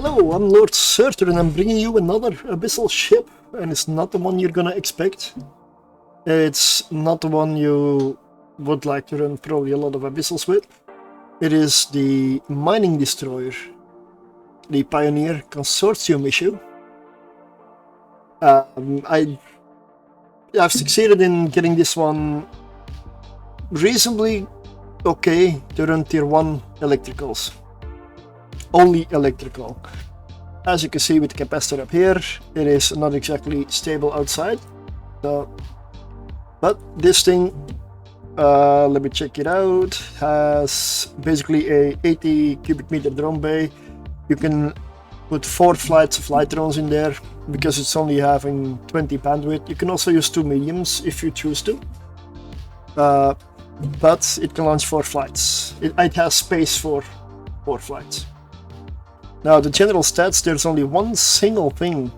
Hello, I'm Lord Surtr and I'm bringing you another Abyssal ship, and it's not the one you're gonna expect. It's not the one you would like to run probably a lot of Abyssals with. It is the mining destroyer, the Pioneer Consortium issue. I've succeeded in getting this one reasonably okay to run tier 1 electricals. Only electrical. As you can see with the capacitor up here, it is not exactly stable outside. But this thing, let me check it out, has basically a 80 cubic meter drone bay. You can put 4 flights of light drones in there because it's only having 20 bandwidth. You can also use 2 mediums if you choose to. But it can launch 4 flights. It has space for 4 flights. Now, the general stats, there's only one single thing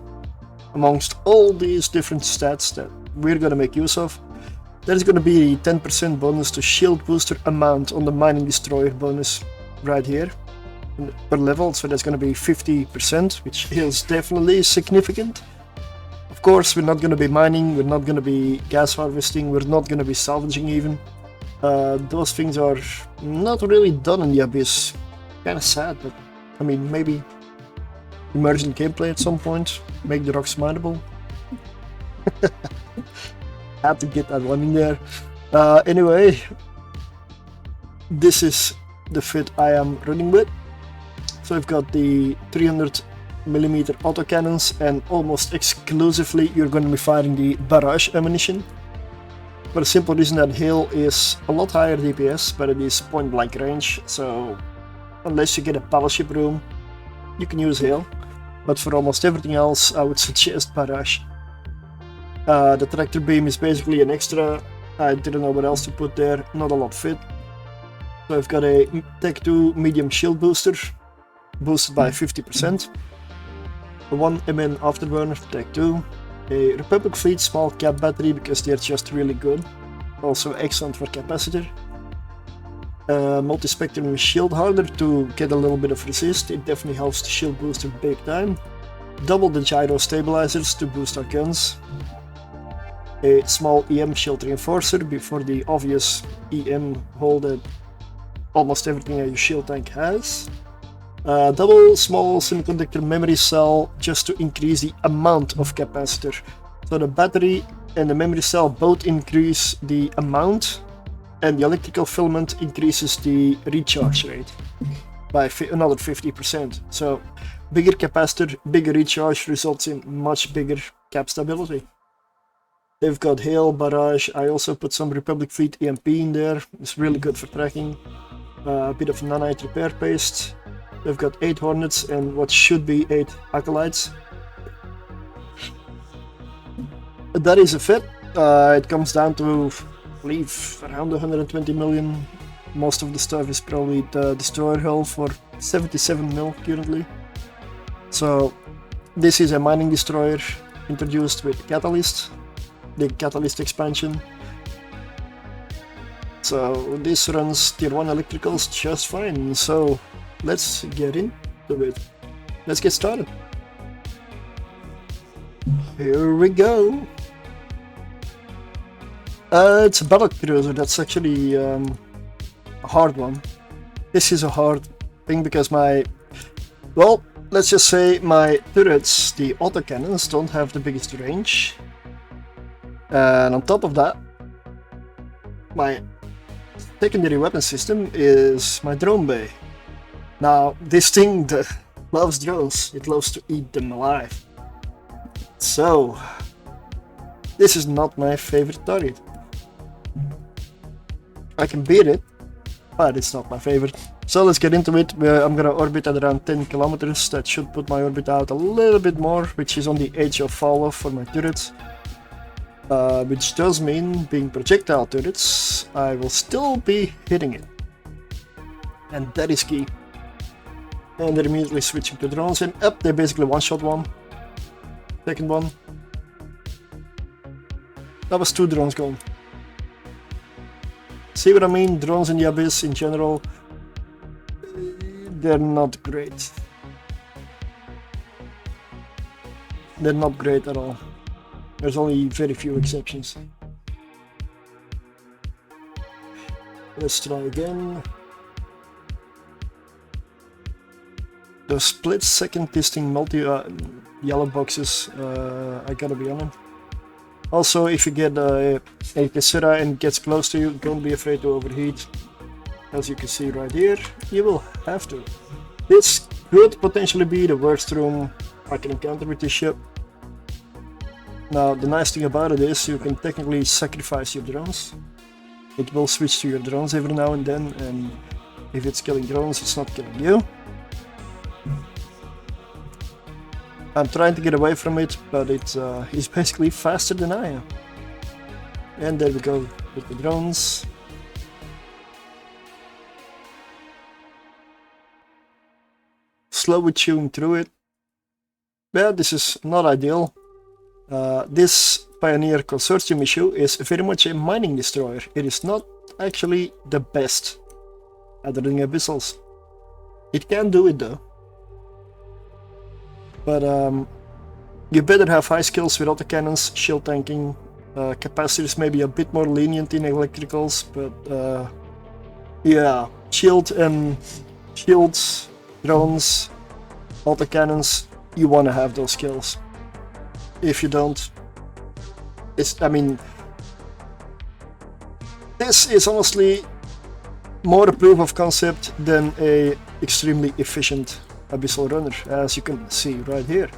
amongst all these different stats that we're going to make use of. There's going to be a 10% bonus to shield booster amount on the mining destroyer bonus right here per level, so that's going to be 50%, which is definitely significant. Of course, we're not going to be mining, we're not going to be gas harvesting, we're not going to be salvaging even. Those things are not really done in the Abyss. Kind of sad, but I mean, maybe emergent gameplay at some point, make the rocks mineable. Had to get that one in there. Anyway, this is the fit I am running with. So I've got the 300mm autocannons, and almost exclusively you're going to be firing the barrage ammunition. For the simple reason that hail is a lot higher DPS, but it is point blank range, so unless you get a battleship room, you can use hail. But for almost everything else, I would suggest barrage. The tractor beam is basically an extra. I didn't know what else to put there, not a lot fit. So I've got a Tech 2 medium shield booster, boosted by 50%. A 1 MN afterburner for Tech 2. A Republic Fleet small cap battery because they're just really good. Also excellent for capacitor. Multi-spectrum shield harder to get a little bit of resist. It definitely helps the shield booster big time. Double the gyro stabilizers to boost our guns. A small EM shield reinforcer before the obvious EM hole that almost everything a shield tank has. Double small semiconductor memory cell just to increase the amount of capacitor. So the battery and the memory cell both increase the amount, and the electrical filament increases the recharge rate by another 50%. So bigger capacitor, bigger recharge results in much bigger cap stability. They've got hail, barrage. I also put some Republic Fleet EMP in there. It's really good for tracking. A bit of nanite repair paste. They've got 8 Hornets and what should be 8 Acolytes. That is a fit. It comes down to, I believe, around 120 million. Most of the stuff is probably the destroyer hull for 77 mil currently. So this is a mining destroyer introduced with Catalyst, the Catalyst expansion. So this runs tier 1 electricals just fine. So let's get into it. Let's get started. Here we go. It's a battle cruiser. That's actually a hard one. This is a hard thing because well, let's just say my turrets, the autocannons, don't have the biggest range. And on top of that, my secondary weapon system is my drone bay. Now, this thing loves drones. It loves to eat them alive. So, this is not my favorite target. I can beat it, but it's not my favorite. So let's get into it. I'm gonna orbit at around 10 kilometers. That should put my orbit out a little bit more, which is on the edge of fall off for my turrets. Which does mean, being projectile turrets, I will still be hitting it. And that is key. And they're immediately switching to drones, and up they basically one-shot one. Second one. That was 2 drones gone. See what I mean? Drones in the Abyss in general, they're not great. they're not great at all. There's only very few exceptions. Let's try again. The split second testing multi yellow boxes, I gotta be honest. Also, if you get a Cassera and it gets close to you, don't be afraid to overheat. As you can see right here, you will have to. This could potentially be the worst room I can encounter with this ship. Now, the nice thing about it is you can technically sacrifice your drones. It will switch to your drones every now and then, and if it's killing drones, it's not killing you. I'm trying to get away from it, but it's basically faster than I am. And there we go with the drones. Slowly chewing through it. Yeah, this is not ideal. This Pioneer Consortium issue is very much a mining destroyer. It is not actually the best at running abyssals. It can do it though. But you better have high skills with autocannons, shield tanking. Capacitors may be a bit more lenient in electricals, but yeah, shields, drones, autocannons, you want to have those skills. If you don't, I mean, this is honestly more a proof of concept than a extremely efficient abyssal runner, as you can see right here.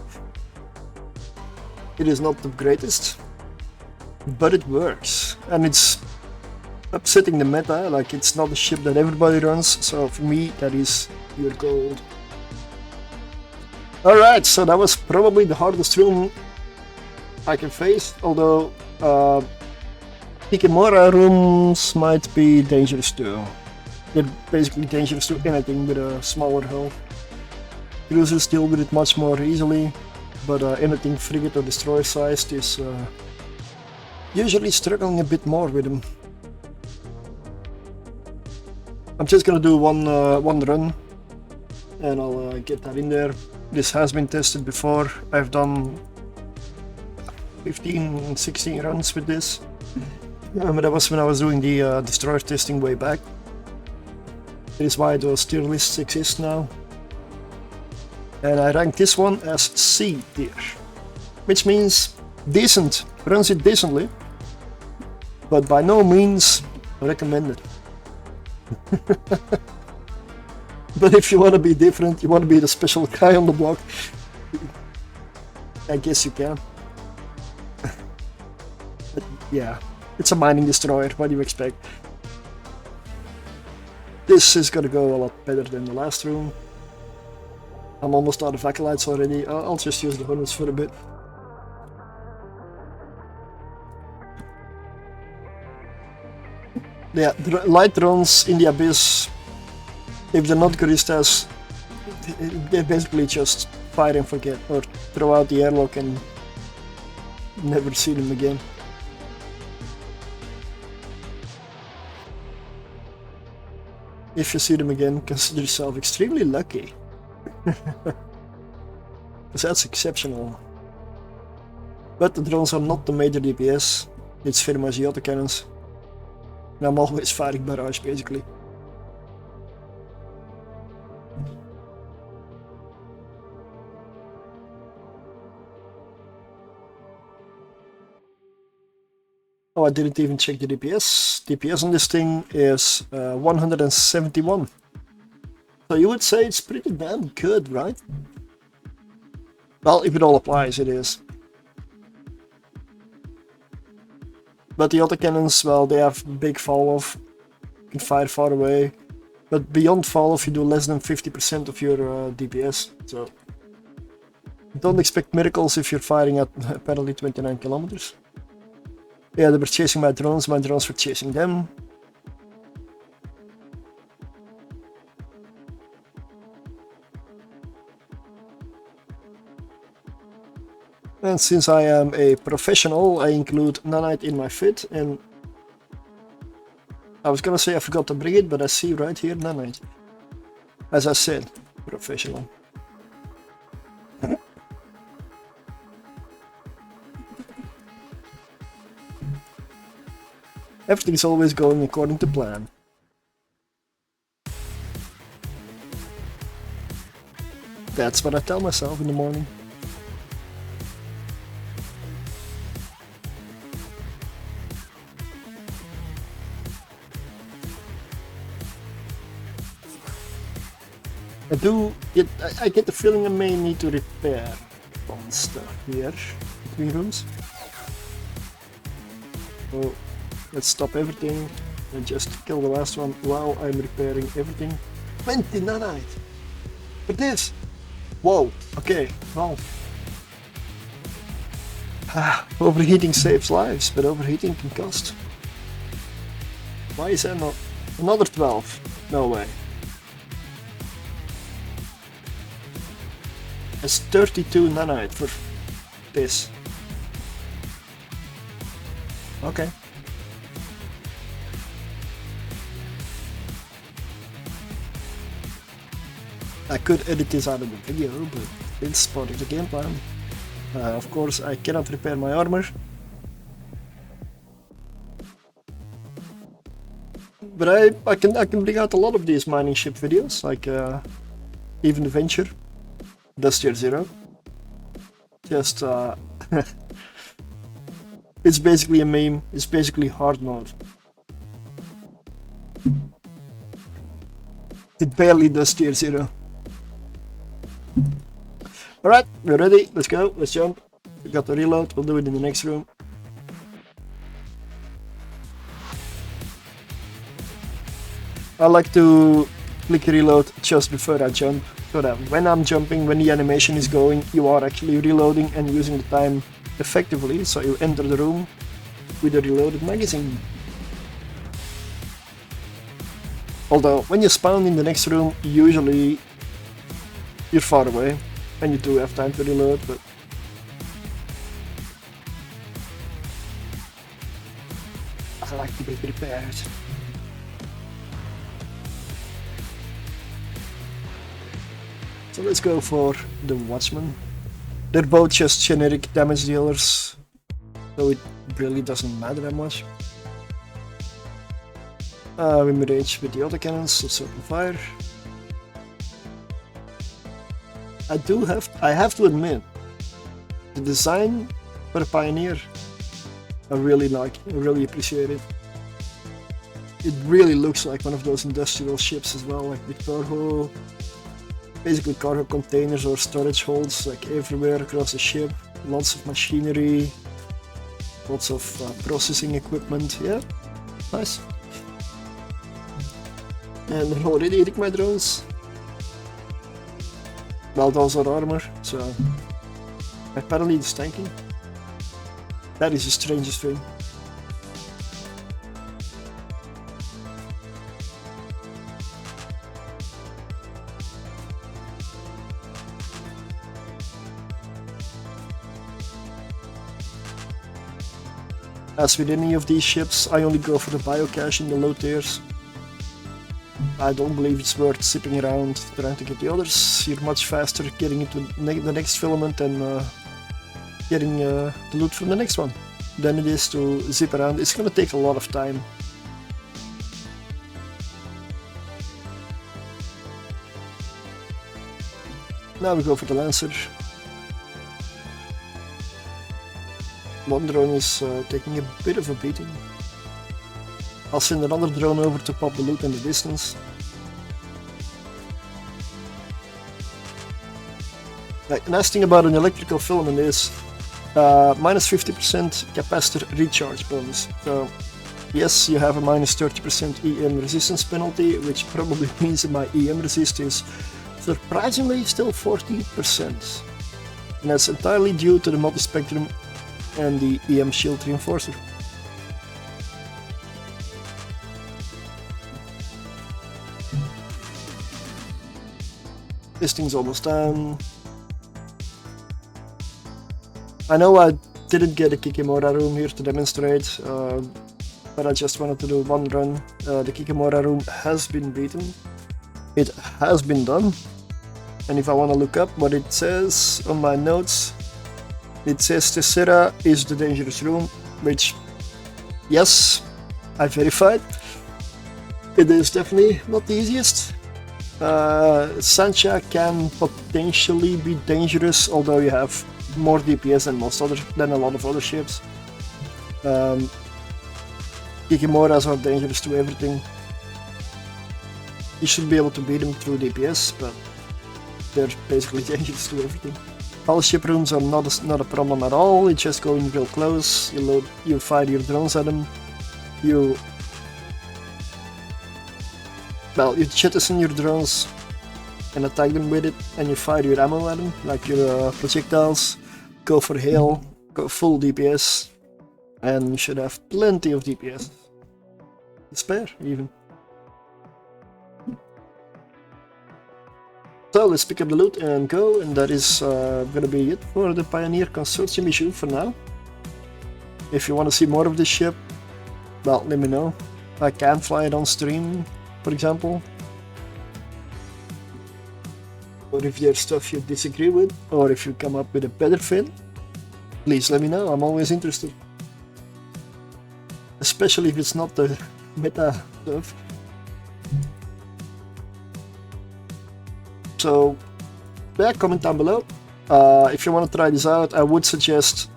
It is not the greatest, but it works, and it's upsetting the meta. Like, it's not a ship that everybody runs, so for me that is pure gold. Alright, so that was probably the hardest room I can face, although Ikemura rooms might be dangerous too. They're basically dangerous to anything with a smaller hull. Cruisers deal with it much more easily, but anything frigate or destroyer sized is usually struggling a bit more with them. I'm just gonna do one run and I'll get that in there. This has been tested before. I've done 15, 16 runs with this. But that was when I was doing the destroyer testing way back. That is why those tier lists exist now. And I ranked this one as C tier, which means decent, runs it decently, but by no means recommended. But if you want to be different, you want to be the special guy on the block, I guess you can. But yeah, it's a mining destroyer, what do you expect? This is gonna go a lot better than the last room. I'm almost out of acolytes already. I'll just use the hunters for a bit. Yeah, light drones in the Abyss, if they're not Guristas, they basically just fire and forget, or throw out the airlock and never see them again. If you see them again, consider yourself extremely lucky. Because that's exceptional. But the drones are not the major DPS, it's very much the autocannons. And I'm always firing barrage basically. Oh, I didn't even check the DPS. DPS on this thing is 171. So you would say it's pretty damn good, right? Well, if it all applies, it is. But the autocannons, well, they have big fall-off. You can fire far away. But beyond fall-off, you do less than 50% of your DPS. So don't expect miracles if you're firing at apparently 29 kilometers. Yeah, they were chasing my drones were chasing them. And since I am a professional, I include nanite in my fit, and I was gonna say I forgot to bring it, but I see right here nanite. As I said, professional. Everything's always going according to plan. That's what I tell myself in the morning. I get the feeling I may need to repair some stuff here between rooms. So let's stop everything and just kill the last one while I'm repairing everything. 20 nanite for this. Whoa, okay, well. Overheating saves lives, but overheating can cost. Why is that not another 12? No way. It's 32 nanite for this. Okay. I could edit this out of the video, but it's part of the game plan. Of course, I cannot repair my armor. But I can bring out a lot of these mining ship videos, like even the Venture. Dust Tier 0. Just it's basically a meme, it's basically hard mode. It barely does Tier 0. Alright, we're ready, let's go, let's jump. We got the reload, we'll do it in the next room. I like to click reload just before I jump, so that when I'm jumping, when the animation is going, you are actually reloading and using the time effectively, so you enter the room with a reloaded magazine. Although, when you spawn in the next room, usually you're far away, and you do have time to reload, but I like to be prepared. So let's go for the Watchman. They're both just generic damage dealers, so it really doesn't matter that much. We merge with the other cannons, so certain fire. I have to admit, the design for a Pioneer, I really like, I really appreciate it. It really looks like one of those industrial ships as well, like with cargo, basically cargo containers or storage holds like everywhere across the ship, lots of machinery, lots of processing equipment, yeah, nice. And they're already hitting my drones. Well, those are armor, so apparently it's tanking. That is the strangest thing. As with any of these ships, I only go for the biocache in the low tiers. I don't believe it's worth sitting around trying to get the others. You're much faster getting into the next filament and getting the loot from the next one than it is to zip around. It's gonna take a lot of time. Now we go for the Lancer. One drone is taking a bit of a beating. I'll send another drone over to pop the loot in the distance. The nice thing about an electrical filament is minus 50% capacitor recharge bonus. So yes, you have a minus 30% EM resistance penalty, which probably means that my EM resist is surprisingly still 40%. And that's entirely due to the multi-spectrum and the EM shield reinforcer. This thing's almost done. I know I didn't get a Kikimora room here to demonstrate, but I just wanted to do one run. The Kikimora room has been beaten. It has been done. And if I want to look up what it says on my notes, it says Tessera is the dangerous room, which, yes, I verified. It is definitely not the easiest. Sancha can potentially be dangerous, although you have more DPS than a lot of other ships. Kikimoras are dangerous to everything. You should be able to beat them through DPS, but they're basically dangerous to everything. All ship rooms are not a problem at all. You just go in real close. You fire your drones at them. You jettison your drones and attack them with it, and you fire your ammo at them, like your projectiles. Go for hail, go full DPS, and you should have plenty of DPS. To spare, even. So let's pick up the loot and go, and that is gonna be it for the Pioneer Consortium issue for now. If you want to see more of this ship, well, let me know. I can fly it on stream, for example. Or if there's stuff you disagree with, or if you come up with a better fit, please let me know. I'm always interested. Especially if it's not the meta stuff. So, yeah, comment down below. If you want to try this out, I would suggest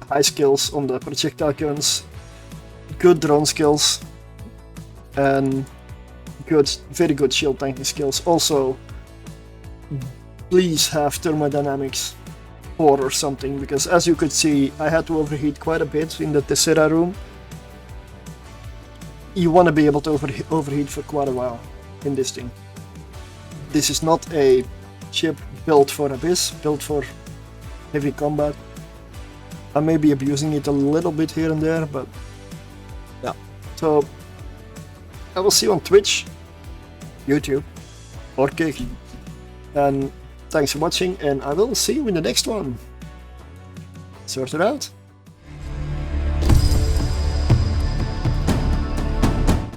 high skills on the projectile guns, good drone skills, and very good shield tanking skills. Also, please have thermodynamics 4 or something, because as you could see, I had to overheat quite a bit in the Tessera room. You want to be able to overheat for quite a while in this thing. This is not a ship built for Abyss, built for heavy combat. I may be abusing it a little bit here and there, but yeah. So I will see you on Twitch, YouTube, or Kick. And thanks for watching, and I will see you in the next one. Surtr out.